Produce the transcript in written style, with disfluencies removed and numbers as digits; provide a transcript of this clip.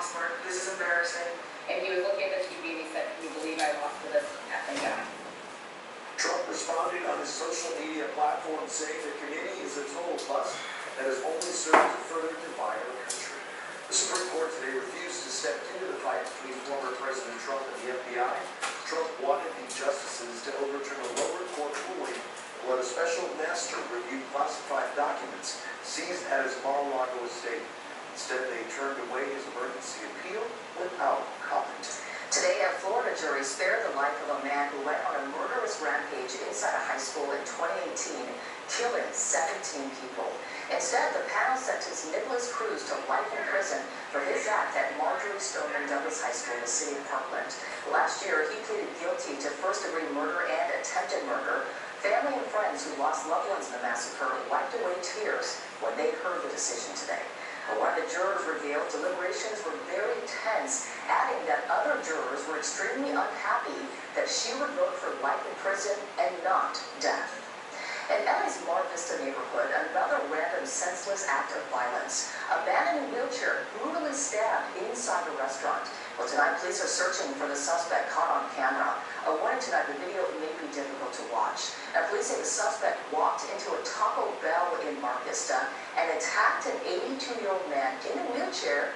lost work. This is embarrassing. And he was looking at the TV and he said, "Can you believe I lost to this effing guy?" Trump responded on his social media platform saying the committee is a total bust that has only served to further divide our country. The Supreme Court today refused to step into the fight between former President Trump and the FBI. Trump wanted the justices to overturn a lower court ruling and let a special master review classified documents seized at his Mar-a-Lago estate. Instead, they turned away his emergency appeal without comment. Today, a Florida jury spared the life of a man who went on a murderous rampage inside a high school in 2018, killing 17 people. Instead, the panel sentenced Nicholas Cruz to life in prison for his act at Marjorie Stoneman Douglas High School in the city of Parkland. Last year, he pleaded guilty to first-degree murder and attempted murder. Family and friends who lost loved ones in the massacre wiped away tears when they heard the decision today. One of the jurors revealed deliberations were very tense, adding that other jurors were extremely unhappy that she would vote for life in prison and not death. In LA's Mar Vista neighborhood, another random senseless act of violence. A man in a wheelchair brutally stabbed inside a restaurant. Well, tonight, police are searching for the suspect caught on camera. A warning tonight, the video may be difficult to watch. Now, police say the suspect walked into a Taco Bell in Mar Vista and attacked an 82-year-old man in a wheelchair